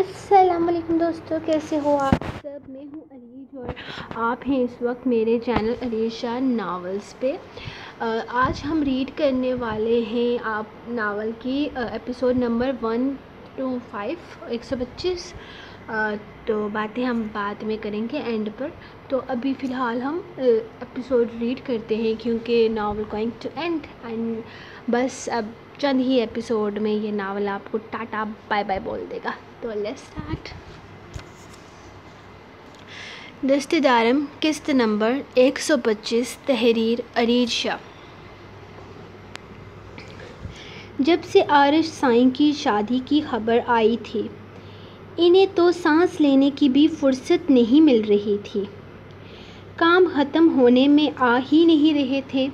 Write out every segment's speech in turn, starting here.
السلام علیکم دوستو، کیسے ہو آپ سب؟ میں ہوں عریج اور آپ ہیں اس وقت میرے چینل عریج شاہ ناولز پہ۔ آج ہم ریڈ کرنے والے ہیں آپ ناول کی ایپیسوڈ نمبر 125 تو باتیں ہم بعد میں کریں گے اینڈ پر۔ تو ابھی فی الحال ہم ایپیسوڈ ریڈ کرتے ہیں کیونکہ novel going to end end بس اب چند ہی ایپیسوڈ میں یہ ناول آپ کو ٹاٹا بائے بائے بول دے گا۔ تو لیٹس اسٹارٹ۔ دست دارم قسط نمبر 125، تحریر عریج شاہ۔ جب سے عارش سائیں کی شادی کی خبر آئی تھی، انہیں تو سانس لینے کی بھی فرصت نہیں مل رہی تھی۔ کام ختم ہونے میں آ ہی نہیں رہے تھے۔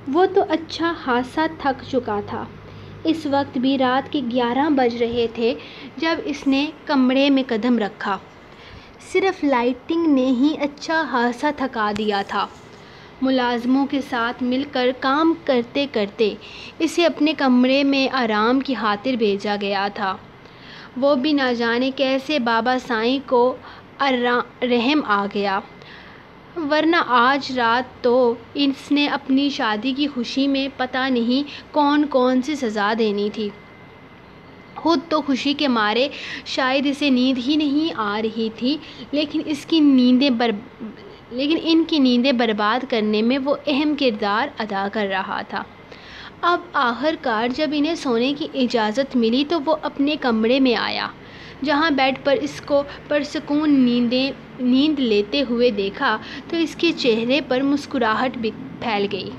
وہ تو اچھا خاصا تھک چکا تھا۔ اس وقت بھی رات کے 11 بج رہے تھے جب اس نے کمرے میں قدم رکھا۔ صرف لائٹنگ نے ہی اچھا خاصا تھکا دیا تھا۔ ملازموں کے ساتھ مل کر کام کرتے کرتے اسے اپنے کمرے میں آرام کی خاطر بھیجا گیا تھا۔ وہ بھی نہ جانے کیسے بابا سائیں کو رحم آ گیا، ورنہ آج رات تو اس نے اپنی شادی کی خوشی میں پتہ نہیں کون کون سی سزا دینی تھی۔ خود تو خوشی کے مارے شاید اسے نیند ہی نہیں آ رہی تھی، لیکن ان کی نیندیں برباد کرنے میں وہ اہم کردار ادا کر رہا تھا۔ اب آخر کار جب انہیں سونے کی اجازت ملی تو وہ اپنے کمرے میں آیا، جہاں بیڈ پر اس کو پرسکون نیند لیتے ہوئے دیکھا تو اس کے چہرے پر مسکراہٹ پھیل گئی۔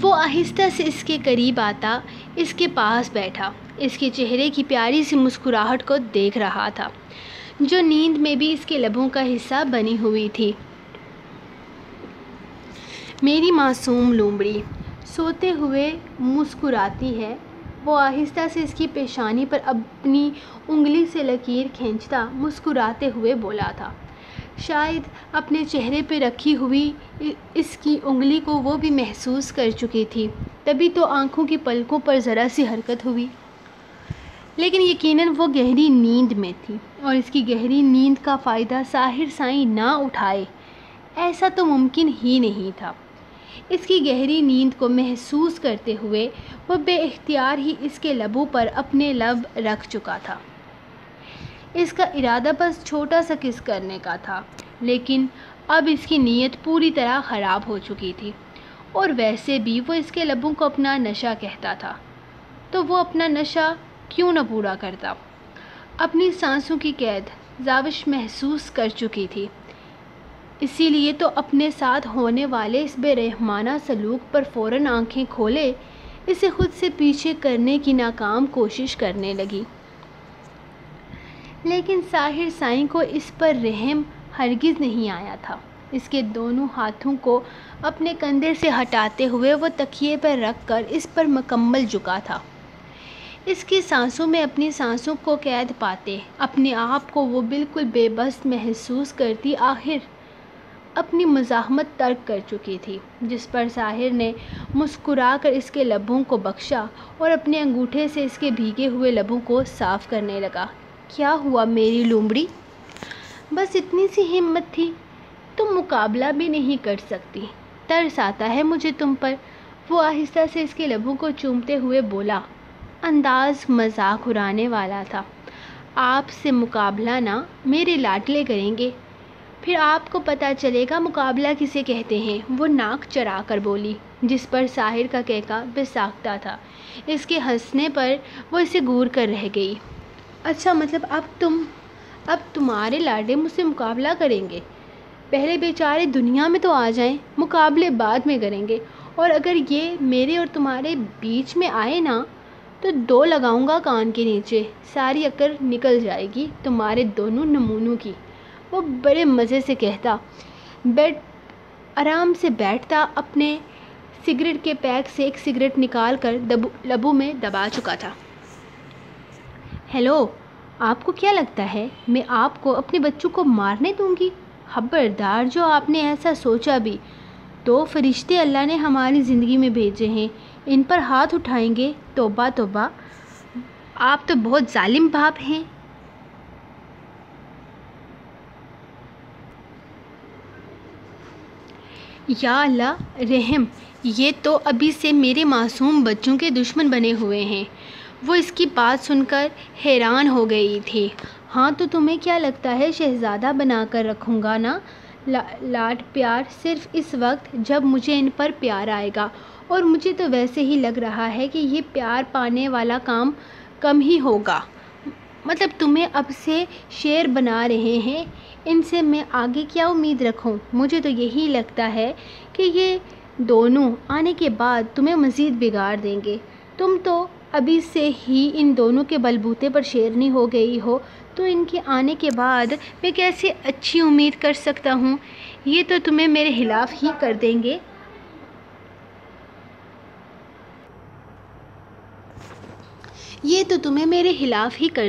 وہ آہستہ سے اس کے قریب آتا اس کے پاس بیٹھا، اس کے چہرے کی پیاری سی مسکراہٹ کو دیکھ رہا تھا جو نیند میں بھی اس کے لبوں کا حصہ بنی ہوئی تھی۔ میری معصوم لومڑی سوتے ہوئے مسکراتی ہے، وہ آہستہ سے اس کی پیشانی پر اپنی انگلی سے لکیر کھینچتا مسکراتے ہوئے بولا تھا۔ شاید اپنے چہرے پہ رکھی ہوئی اس کی انگلی کو وہ بھی محسوس کر چکی تھی، تبھی تو آنکھوں کی پلکوں پر ذرا سی حرکت ہوئی۔ لیکن یقیناً وہ گہری نیند میں تھی اور اس کی گہری نیند کا فائدہ ساحر سائیں نہ اٹھائے، ایسا تو ممکن ہی نہیں تھا۔ اس کی گہری نیند کو محسوس کرتے ہوئے وہ بے اختیار ہی اس کے لبوں پر اپنے لب رکھ چکا تھا۔ اس کا ارادہ بس چھوٹا سا کس کرنے کا تھا، لیکن اب اس کی نیت پوری طرح خراب ہو چکی تھی، اور ویسے بھی وہ اس کے لبوں کو اپنا نشہ کہتا تھا، تو وہ اپنا نشہ کیوں نہ پورا کرتا۔ اپنی سانسوں کی قید زاوش محسوس کر چکی تھی، اسی لیے تو اپنے ساتھ ہونے والے اس بے رحمانہ سلوک پر فوراً آنکھیں کھولے اسے خود سے پیچھے کرنے کی ناکام کوشش کرنے لگی۔ لیکن ساحر سائیں کو اس پر رحم ہرگز نہیں آیا تھا۔ اس کے دونوں ہاتھوں کو اپنے کندھے سے ہٹاتے ہوئے وہ تکیے پر رکھ کر اس پر مکمل جھکا تھا۔ اس کی سانسوں میں اپنی سانسوں کو قید پاتے اپنے آپ کو وہ بالکل بے بس محسوس کرتی آخر اپنی مزاحمت ترک کر چکی تھی، جس پر ساحر نے مسکرا کر اس کے لبوں کو بخشا اور اپنے انگوٹھے سے اس کے بھیگے ہوئے لبوں کو صاف کرنے لگا۔ کیا ہوا میری لومڑی؟ بس اتنی سی ہمت تھی؟ تم مقابلہ بھی نہیں کر سکتی؟ ترس آتا ہے مجھے تم پر۔ وہ آہستہ سے اس کے لبوں کو چومتے ہوئے بولا، انداز مذاق اڑانے والا تھا۔ آپ سے مقابلہ نہ، میرے لاڈلے کریں گے، پھر آپ کو پتہ چلے گا مقابلہ کسے کہتے ہیں۔ وہ ناک چڑھا کر بولی، جس پر ساحر کا کہکا بے ساختہ تھا۔ اس کے ہنسنے پر وہ اسے گور کر رہ گئی۔ اچھا، مطلب اب تمہارے لاڈلے مجھ سے مقابلہ کریں گے؟ پہلے بیچارے دنیا میں تو آ جائیں، مقابلے بعد میں کریں گے، اور اگر یہ میرے اور تمہارے بیچ میں آئے نا تو 2 لگاؤں گا کان کے نیچے، ساری عقل نکل جائے گی تمہارے دونوں نمونوں کی۔ وہ بڑے مزے سے کہتا، آرام سے بیٹھتا، اپنے سگریٹ کے پیک سے ایک سگریٹ نکال کر لبوں میں دبا چکا تھا۔ ہیلو، آپ کو کیا لگتا ہے میں آپ کو اپنے بچوں کو مارنے دوں گی؟ خبردار جو آپ نے ایسا سوچا بھی تو فرشتے اللہ نے ہماری زندگی میں بھیجے ہیں، ان پر ہاتھ اٹھائیں گے، توبہ توبہ۔ آپ تو بہت ظالم باپ ہیں۔ یا اللہ رحم، یہ تو ابھی سے میرے معصوم بچوں کے دشمن بنے ہوئے ہیں۔ وہ اس کی بات سن کر حیران ہو گئی تھی۔ ہاں تو تمہیں کیا لگتا ہے شہزادہ بنا کر رکھوں گا نا؟ لاڈ پیار صرف اس وقت جب مجھے ان پر پیار آئے گا، اور مجھے تو ویسے ہی لگ رہا ہے کہ یہ پیار پانے والا کام کم ہی ہوگا۔ مطلب تمہیں اب سے شیر بنا رہے ہیں، ان سے میں آگے کیا امید رکھوں؟ مجھے تو یہی لگتا ہے کہ یہ دونوں آنے کے بعد تمہیں مزید بگاڑ دیں گے۔ تم تو ابھی سے ہی ان دونوں کے بلبوتے پر شیرنی ہو گئی ہو، تو ان کے آنے کے بعد میں کیسے اچھی امید کر سکتا ہوں؟ یہ تو تمہیں میرے خلاف ہی کر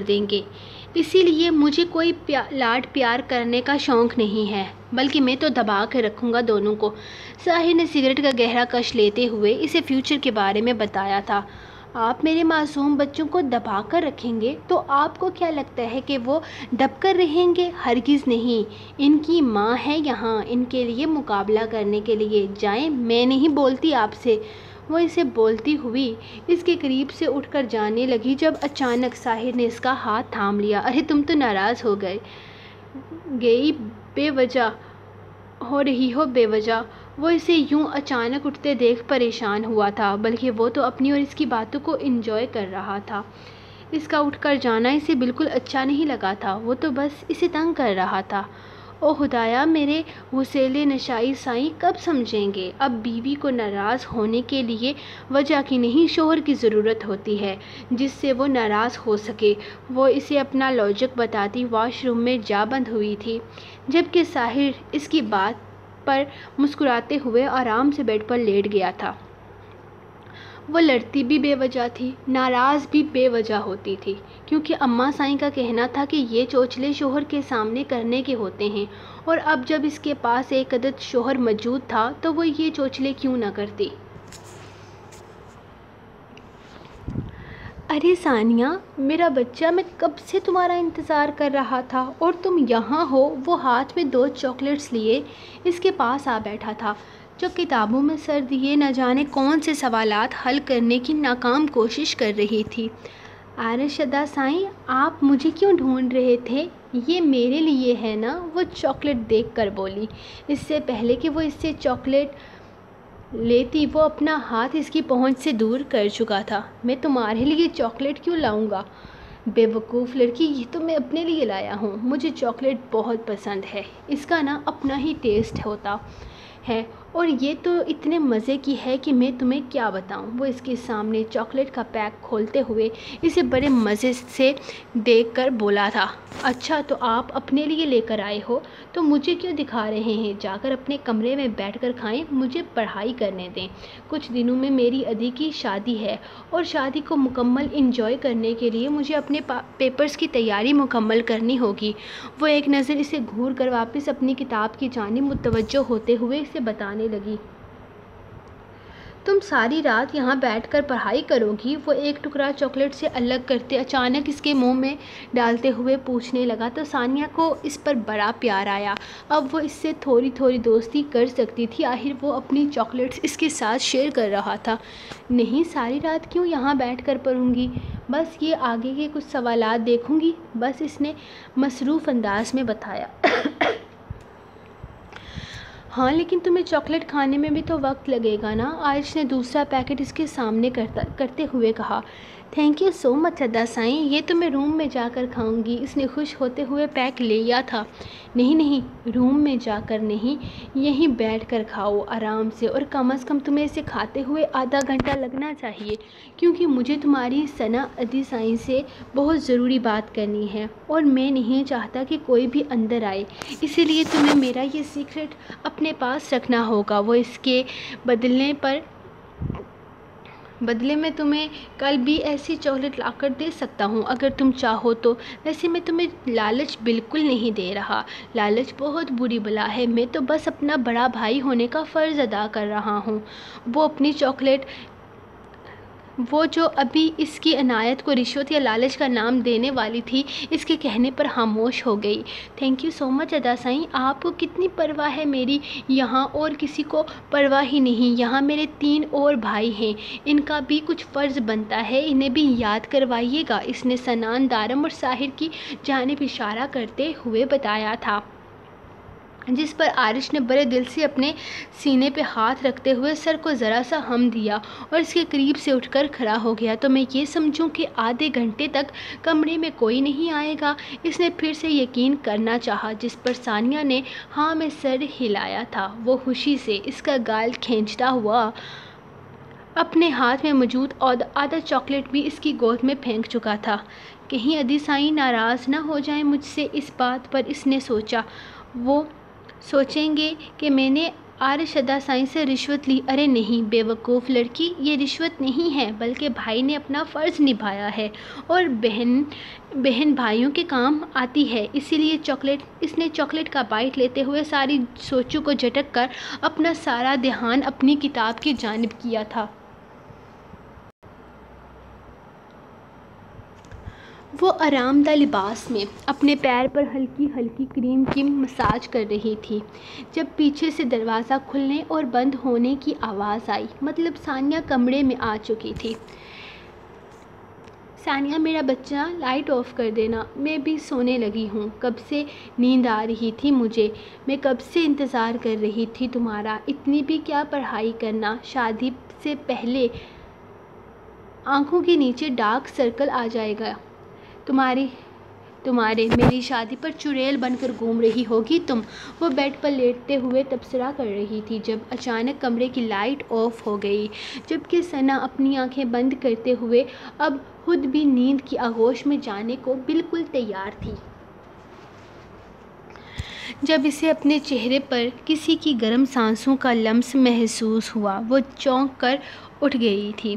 دیں گے۔ اسی لیے مجھے کوئی لاڈ پیار کرنے کا شوق نہیں ہے، بلکہ میں تو دبا کے رکھوں گا دونوں کو۔ ساحر نے سگریٹ کا گہرا کش لیتے ہوئے اسے فیوچر کے بارے میں بتایا تھا۔ آپ میرے معصوم بچوں کو دبا کر رکھیں گے تو آپ کو کیا لگتا ہے کہ وہ دب کر رہیں گے؟ ہرگز نہیں۔ ان کی ماں ہے یہاں ان کے لیے مقابلہ کرنے کے لیے۔ جائیں، میں نہیں بولتی آپ سے۔ وہ اسے بولتی ہوئی اس کے قریب سے اٹھ کر جانے لگی جب اچانک ساحر نے اس کا ہاتھ تھام لیا۔ ارے تم تو ناراض ہو گئی بے وجہ ہو رہی ہو بے وجہ۔ وہ اسے یوں اچانک اٹھتے دیکھ پریشان ہوا تھا، بلکہ وہ تو اپنی اور اس کی باتوں کو انجوائے کر رہا تھا۔ اس کا اٹھ کر جانا اسے بالکل اچھا نہیں لگا تھا، وہ تو بس اسے تنگ کر رہا تھا۔ او خدایا، میرے وسیلے نشائی سائیں کب سمجھیں گے؟ اب بیوی کو ناراض ہونے کے لیے وجہ کی نہیں، شوہر کی ضرورت ہوتی ہے جس سے وہ ناراض ہو سکے۔ وہ اسے اپنا لاجک بتاتی واش روم میں جا بند ہوئی تھی، جبکہ ساحر اس کی بات پر مسکراتے ہوئے آرام سے بیڈ پر لیٹ گیا تھا۔ وہ لڑتی بھی بے وجہ تھی، ناراض بھی بے وجہ ہوتی تھی، کیونکہ اماں سائیں کا کہنا تھا کہ یہ چوچلے شوہر کے سامنے کرنے کے ہوتے ہیں، اور اب جب اس کے پاس ایک عدد شوہر موجود تھا تو وہ یہ چوچلے کیوں نہ کرتی۔ ارے ثانیہ، میرا بچہ، میں کب سے تمہارا انتظار کر رہا تھا اور تم یہاں ہو۔ وہ ہاتھ میں 2 چاکلیٹس لیے اس کے پاس آ بیٹھا تھا، جو کتابوں میں سر دیے نہ جانے کون سے سوالات حل کرنے کی ناکام کوشش کر رہی تھی۔ ارشدہ سائیں، آپ مجھے کیوں ڈھونڈ رہے تھے؟ یہ میرے لیے ہے نا؟ وہ چاکلیٹ دیکھ کر بولی۔ اس سے پہلے کہ وہ اس سے چاکلیٹ لیتی وہ اپنا ہاتھ اس کی پہنچ سے دور کر چکا تھا۔ میں تمہارے لیے چاکلیٹ کیوں لاؤں گا؟ بے وقوف لڑکی، یہ تو میں اپنے لیے لایا ہوں۔ مجھے چاکلیٹ بہت پسند ہے، اس کا نا اپنا ہی ٹیسٹ ہوتا ہے، اور یہ تو اتنے مزے کی ہے کہ میں تمہیں کیا بتاؤں۔ وہ اس کے سامنے چاکلیٹ کا پیک کھولتے ہوئے اسے بڑے مزے سے دیکھ کر بولا تھا۔ اچھا، تو آپ اپنے لیے لے کر آئے ہو تو مجھے کیوں دکھا رہے ہیں؟ جا کر اپنے کمرے میں بیٹھ کر کھائیں، مجھے پڑھائی کرنے دیں۔ کچھ دنوں میں میری ادی کی شادی ہے، اور شادی کو مکمل انجوائے کرنے کے لیے مجھے اپنے پیپرز کی تیاری مکمل کرنی ہوگی۔ وہ ایک نظر اسے گھور کر واپس اپنی کتاب کی جانب متوجہ ہوتے ہوئے اسے بتانے لگی۔ تم ساری رات یہاں بیٹھ کر پڑھائی کرو گی؟ وہ ایک ٹکڑا چاکلیٹ سے الگ کرتے اچانک اس کے منہ میں ڈالتے ہوئے پوچھنے لگا تو ثانیہ کو اس پر بڑا پیار آیا۔ اب وہ اس سے تھوڑی تھوڑی دوستی کر سکتی تھی، آخر وہ اپنی چاکلیٹس اس کے ساتھ شیئر کر رہا تھا۔ نہیں، ساری رات کیوں یہاں بیٹھ کر پڑھوں گی، بس یہ آگے کے کچھ سوالات دیکھوں گی بس، اس نے مصروف انداز میں بتایا۔ ہاں، لیکن تمہیں چاکلیٹ کھانے میں بھی تو وقت لگے گا نا؟ عائش نے دوسرا پیکٹ اس کے سامنے کرتے ہوئے کہا۔ تھینک یو سو مچ ادا سائیں، یہ تو میں روم میں جا کر کھاؤں گی۔ اس نے خوش ہوتے ہوئے پیک لیا تھا۔ نہیں، روم میں جا کر نہیں، یہیں بیٹھ کر کھاؤ آرام سے، اور کم از کم تمہیں اسے کھاتے ہوئے آدھا گھنٹہ لگنا چاہیے، کیونکہ مجھے تمہاری ثنا ادی سائیں سے بہت ضروری بات کرنی ہے، اور میں نہیں چاہتا کہ کوئی بھی اندر آئے، اسی لیے تمہیں میرا یہ سیکرٹ اپنے پاس رکھنا ہوگا۔ وہ اس کے بدلے میں تمہیں کل بھی ایسی چاکلیٹ لا کر دے سکتا ہوں اگر تم چاہو تو۔ ویسے میں تمہیں لالچ بالکل نہیں دے رہا، لالچ بہت بری بلا ہے، میں تو بس اپنا بڑا بھائی ہونے کا فرض ادا کر رہا ہوں۔ وہ اپنی چاکلیٹ وہ جو ابھی اس کی عنایت کو رشوت یا لالچ کا نام دینے والی تھی، اس کے کہنے پر خاموش ہو گئی۔ تھینک یو سو مچ ادا سائیں، آپ کو کتنی پرواہ ہے میری، یہاں اور کسی کو پرواہ ہی نہیں۔ یہاں میرے 3 اور بھائی ہیں، ان کا بھی کچھ فرض بنتا ہے، انہیں بھی یاد کروائیے گا، اس نے سنان، دارم اور ساحر کی جانب اشارہ کرتے ہوئے بتایا تھا، جس پر عارش نے بڑے دل سے اپنے سینے پہ ہاتھ رکھتے ہوئے سر کو ذرا سا ہم دیا اور اس کے قریب سے اٹھ کر کھڑا ہو گیا۔ تو میں یہ سمجھوں کہ آدھے گھنٹے تک کمرے میں کوئی نہیں آئے گا؟ اس نے پھر سے یقین کرنا چاہا، جس پر ثانیہ نے ہاں میں سر ہلایا تھا۔ وہ خوشی سے اس کا گال کھینچتا ہوا اپنے ہاتھ میں موجود آدھا چاکلیٹ بھی اس کی گود میں پھینک چکا تھا۔ کہیں ادی سائیں ناراض نہ ہو جائیں مجھ سے اس بات پر، اس نے سوچا۔ وہ سوچیں گے کہ میں نے عارش ادا سائیں سے رشوت لی۔ ارے نہیں بے وقوف لڑکی، یہ رشوت نہیں ہے، بلکہ بھائی نے اپنا فرض نبھایا ہے اور بہن بھائیوں کے کام آتی ہے، اسی لیے اس نے چاکلیٹ کا بائٹ لیتے ہوئے ساری سوچوں کو جھٹک کر اپنا سارا دھیان اپنی کتاب کی جانب کیا تھا۔ وہ آرام دہ لباس میں اپنے پیر پر ہلکی ہلکی کریم کی مساج کر رہی تھی جب پیچھے سے دروازہ کھلنے اور بند ہونے کی آواز آئی، مطلب ثانیہ کمرے میں آ چکی تھی۔ ثانیہ میرا بچہ لائٹ آف کر دینا، میں بھی سونے لگی ہوں، کب سے نیند آ رہی تھی مجھے، میں کب سے انتظار کر رہی تھی تمہارا۔ اتنی بھی کیا پڑھائی کرنا، شادی سے پہلے آنکھوں کے نیچے ڈارک سرکل آ جائے گا تمہارے، میری شادی پر چڑیل بن کر گھوم رہی ہوگی تم۔ وہ بیڈ پر لیٹتے ہوئے تبصرہ کر رہی تھی جب اچانک کمرے کی لائٹ آف ہو گئی، جبکہ ثنا اپنی آنکھیں بند کرتے ہوئے اب خود بھی نیند کی آغوش میں جانے کو بالکل تیار تھی۔ جب اسے اپنے چہرے پر کسی کی گرم سانسوں کا لمس محسوس ہوا، وہ چونک کر اٹھ گئی تھی،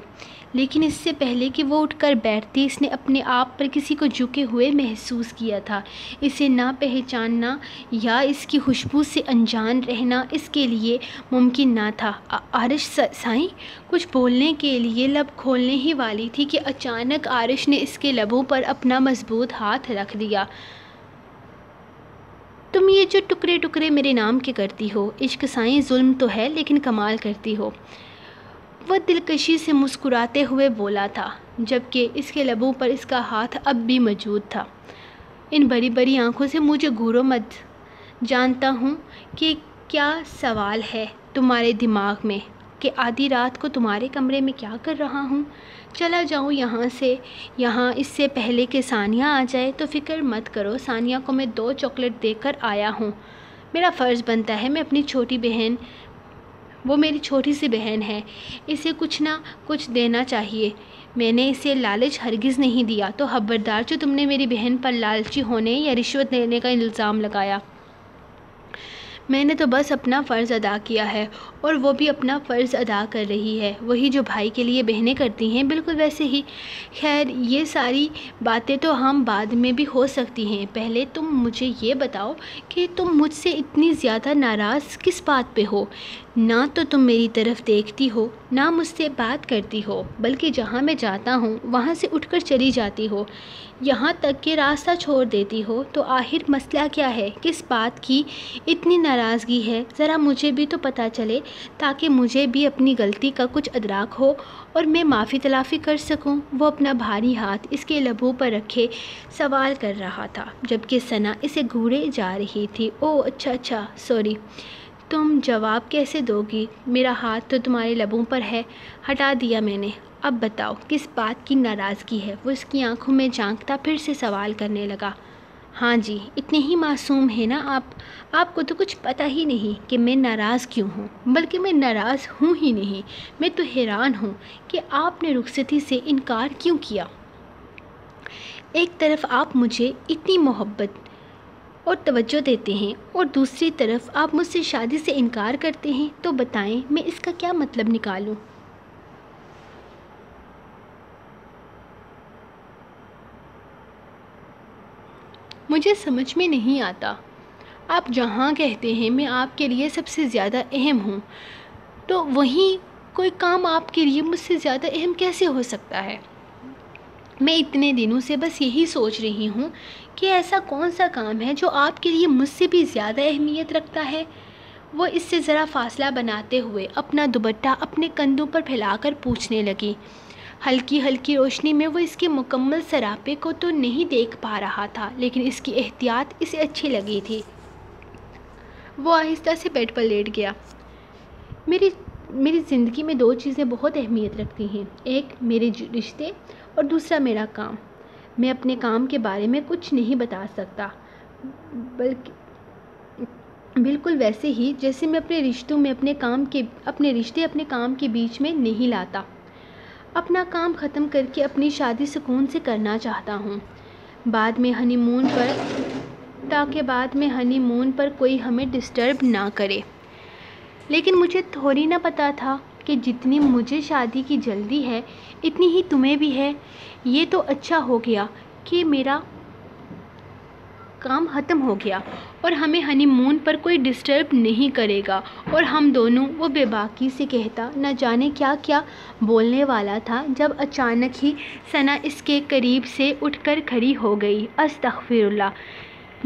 لیکن اس سے پہلے کہ وہ اٹھ کر بیٹھتی، اس نے اپنے آپ پر کسی کو جھکے ہوئے محسوس کیا تھا۔ اسے نہ پہچاننا یا اس کی خوشبو سے انجان رہنا اس کے لیے ممکن نہ تھا۔ عارش سائیں کچھ بولنے کے لیے لب کھولنے ہی والی تھی کہ اچانک عارش نے اس کے لبوں پر اپنا مضبوط ہاتھ رکھ دیا۔ تم یہ جو ٹکڑے ٹکڑے میرے نام کے کرتی ہو، عشق سائیں ظلم تو ہے لیکن کمال کرتی ہو۔ وہ دلکشی سے مسکراتے ہوئے بولا تھا، جبکہ اس کے لبوں پر اس کا ہاتھ اب بھی موجود تھا۔ ان بڑی بڑی آنکھوں سے مجھے گھورو مت، جانتا ہوں کہ کیا سوال ہے تمہارے دماغ میں کہ آدھی رات کو تمہارے کمرے میں کیا کر رہا ہوں۔ چلا جاؤں یہاں اس سے پہلے کہ ثانیہ آ جائے۔ تو فکر مت کرو، ثانیہ کو میں 2 چاکلیٹ دے کر آیا ہوں، میرا فرض بنتا ہے، میں اپنی چھوٹی بہن، وہ میری چھوٹی سی بہن ہے، اسے کچھ نہ کچھ دینا چاہیے۔ میں نے اسے لالچ ہرگز نہیں دیا۔ تو خبردار جو تم نے میری بہن پر لالچی ہونے یا رشوت لینے کا الزام لگایا۔ میں نے تو بس اپنا فرض ادا کیا ہے، اور وہ بھی اپنا فرض ادا کر رہی ہے، وہی جو بھائی کے لیے بہنیں کرتی ہیں، بالکل ویسے ہی۔ خیر یہ ساری باتیں تو ہم بعد میں بھی ہو سکتی ہیں، پہلے تم مجھے یہ بتاؤ کہ تم مجھ سے اتنی زیادہ ناراض کس بات پہ ہو؟ نہ تو تم میری طرف دیکھتی ہو، نہ مجھ سے بات کرتی ہو، بلکہ جہاں میں جاتا ہوں وہاں سے اٹھ کر چلی جاتی ہو، یہاں تک کہ راستہ چھوڑ دیتی ہو۔ تو آخر مسئلہ کیا ہے؟ کس بات کی اتنی ناراضگی ہے؟ ذرا مجھے بھی تو پتہ چلے، تاکہ مجھے بھی اپنی غلطی کا کچھ ادراک ہو اور میں معافی تلافی کر سکوں۔ وہ اپنا بھاری ہاتھ اس کے لبوں پر رکھے سوال کر رہا تھا، جبکہ ثنا اسے گھورے جا رہی تھی۔ اوہ اچھا سوری، تم جواب کیسے دو گی؟ میرا ہاتھ تو تمہارے لبوں پر ہے، ہٹا دیا میں نے۔ اب بتاؤ کس بات کی ناراضگی ہے؟ وہ اس کی آنکھوں میں جھانکتا پھر سے سوال کرنے لگا۔ ہاں جی، اتنے ہی معصوم ہیں نا آپ کو تو کچھ پتہ ہی نہیں کہ میں ناراض کیوں ہوں، بلکہ میں ناراض ہوں ہی نہیں، میں تو حیران ہوں کہ آپ نے رخصتی سے انکار کیوں کیا۔ ایک طرف آپ مجھے اتنی محبت اور توجہ دیتے ہیں اور دوسری طرف آپ مجھ سے شادی سے انکار کرتے ہیں، تو بتائیں میں اس کا کیا مطلب نکالوں؟ مجھے سمجھ میں نہیں آتا، آپ جہاں کہتے ہیں میں آپ کے لیے سب سے زیادہ اہم ہوں، تو وہیں کوئی کام آپ کے لیے مجھ سے زیادہ اہم کیسے ہو سکتا ہے؟ میں اتنے دنوں سے بس یہی سوچ رہی ہوں کہ ایسا کون سا کام ہے جو آپ کے لیے مجھ سے بھی زیادہ اہمیت رکھتا ہے؟ وہ اس سے ذرا فاصلہ بناتے ہوئے اپنا دوپٹہ اپنے کندھوں پر پھیلا کر پوچھنے لگی۔ ہلکی ہلکی روشنی میں وہ اس کے مکمل سراپے کو تو نہیں دیکھ پا رہا تھا، لیکن اس کی احتیاط اسے اچھی لگی تھی۔ وہ آہستہ سے بیڈ پر لیٹ گیا۔ میری زندگی میں دو چیزیں بہت اہمیت رکھتی ہیں، ایک میرے رشتے اور دوسرا میرا کام۔ میں اپنے کام کے بارے میں کچھ نہیں بتا سکتا، بالکل ویسے ہی جیسے میں اپنے رشتے اپنے کام کے بیچ میں نہیں لاتا۔ اپنا کام ختم کر کے اپنی شادی سکون سے کرنا چاہتا ہوں، تاکہ بعد میں ہنی مون پر کوئی ہمیں ڈسٹرب نہ کرے۔ لیکن مجھے تھوڑی نہ پتا تھا کہ جتنی مجھے شادی کی جلدی ہے اتنی ہی تمہیں بھی ہے۔ یہ تو اچھا ہو گیا کہ میرا کام ختم ہو گیا اور ہمیں ہنی مون پر کوئی ڈسٹرب نہیں کرے گا اور ہم دونوں، وہ بے باکی سے کہتا نہ جانے کیا کیا بولنے والا تھا جب اچانک ہی ثنا اس کے قریب سے اٹھ کر کھڑی ہو گئی۔ استغفر اللہ،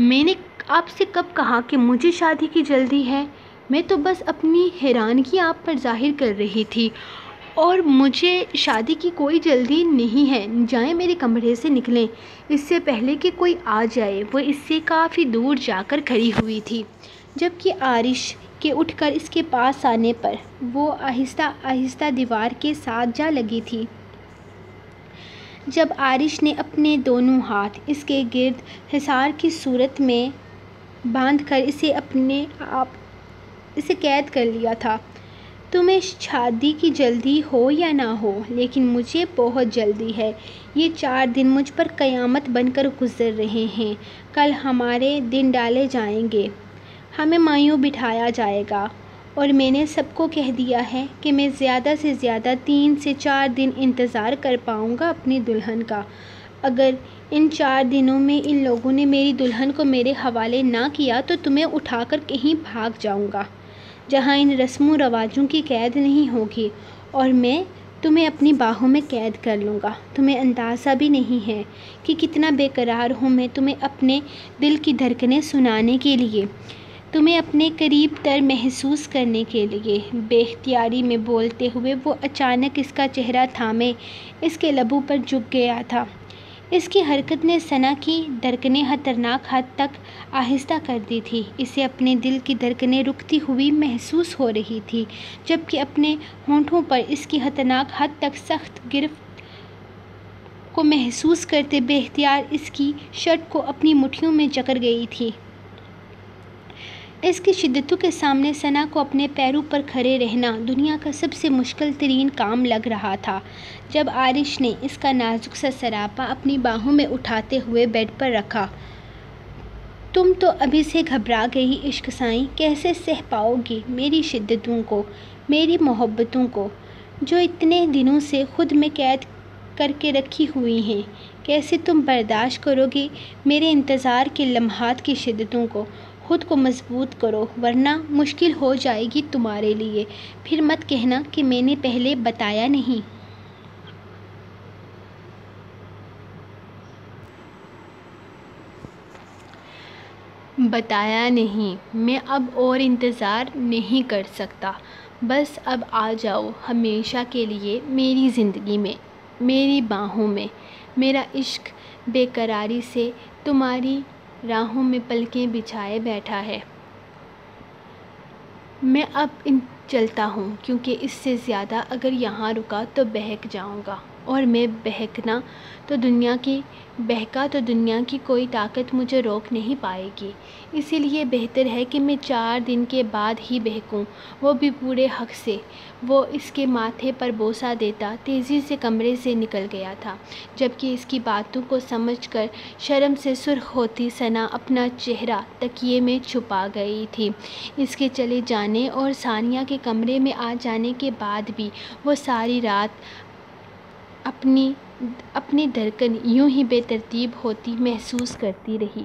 میں نے آپ سے کب کہا کہ مجھے شادی کی جلدی ہے؟ میں تو بس اپنی حیرانگی آپ پر ظاہر کر رہی تھی، اور مجھے شادی کی کوئی جلدی نہیں ہے۔ جائیں، میرے کمرے سے نکلیں اس سے پہلے کہ کوئی آ جائے۔ وہ اس سے کافی دور جا کر کھڑی ہوئی تھی، جبکہ آرش کے اٹھ کر اس کے پاس آنے پر وہ آہستہ آہستہ دیوار کے ساتھ جا لگی تھی۔ جب آرش نے اپنے دونوں ہاتھ اس کے گرد حصار کی صورت میں باندھ کر اسے قید کر لیا تھا۔ تمہیں شادی کی جلدی ہو یا نہ ہو، لیکن مجھے بہت جلدی ہے۔ یہ 4 دن مجھ پر قیامت بن کر گزر رہے ہیں۔ کل ہمارے دن ڈالے جائیں گے، ہمیں مایوں بٹھایا جائے گا، اور میں نے سب کو کہہ دیا ہے کہ میں زیادہ سے زیادہ 3 سے 4 دن انتظار کر پاؤں گا اپنی دلہن کا۔ اگر ان 4 دنوں میں ان لوگوں نے میری دلہن کو میرے حوالے نہ کیا تو تمہیں اٹھا کر کہیں بھاگ جاؤں گا جہاں ان رسم و رواجوں کی قید نہیں ہوگی، اور میں تمہیں اپنی باہوں میں قید کر لوں گا۔ تمہیں اندازہ بھی نہیں ہے کہ کتنا بے قرار ہوں میں تمہیں اپنے دل کی دھڑکنیں سنانے کے لیے، تمہیں اپنے قریب تر محسوس کرنے کے لیے۔ بے اختیاری میں بولتے ہوئے وہ اچانک اس کا چہرہ تھامے اس کے لبوں پر جھک گیا تھا۔ اس کی حرکت نے ثنا کی دھڑکنیں خطرناک حد تک آہستہ کر دی تھی۔ اسے اپنے دل کی دھڑکنیں رکتی ہوئی محسوس ہو رہی تھی، جبکہ اپنے ہونٹوں پر اس کی خطرناک حد تک سخت گرفت کو محسوس کرتے بے اختیار اس کی شرٹ کو اپنی مٹھیوں میں جکڑ گئی تھی۔ اس کی شدتوں کے سامنے ثنا کو اپنے پیروں پر کھڑے رہنا دنیا کا سب سے مشکل ترین کام لگ رہا تھا۔ جب آرش نے اس کا نازک سا سراپا اپنی باہوں میں اٹھاتے ہوئے بیڈ پر رکھا، تم تو ابھی سے گھبرا گئی عشق سائیں، کیسے سہ پاؤ گی میری شدتوں کو، میری محبتوں کو، جو اتنے دنوں سے خود میں قید کر کے رکھی ہوئی ہیں؟ کیسے تم برداشت کرو گی میرے انتظار کے لمحات کی شدتوں کو؟ خود کو مضبوط کرو، ورنہ مشکل ہو جائے گی تمہارے لیے۔ پھر مت کہنا کہ میں نے پہلے بتایا نہیں۔ بتایا نہیں، میں اب اور انتظار نہیں کر سکتا۔ بس اب آ جاؤ ہمیشہ کے لیے میری زندگی میں، میری باہوں میں۔ میرا عشق بے قراری سے تمہاری راہوں میں پلکیں بچھائے بیٹھا ہے۔ میں اب چلتا ہوں، کیونکہ اس سے زیادہ اگر یہاں رکا تو بہک جاؤں گا، اور میں بہکا تو دنیا کی کوئی طاقت مجھے روک نہیں پائے گی۔ اسی لیے بہتر ہے کہ میں 4 دن کے بعد ہی بہکوں، وہ بھی پورے حق سے۔ وہ اس کے ماتھے پر بوسہ دیتا تیزی سے کمرے سے نکل گیا تھا، جبکہ اس کی باتوں کو سمجھ کر شرم سے سرخ ہوتی ثنا اپنا چہرہ تکیے میں چھپا گئی تھی۔ اس کے چلے جانے اور ثانیہ کے کمرے میں آ جانے کے بعد بھی وہ ساری رات اپنی دھڑکن یوں ہی بے ترتیب ہوتی محسوس کرتی رہی۔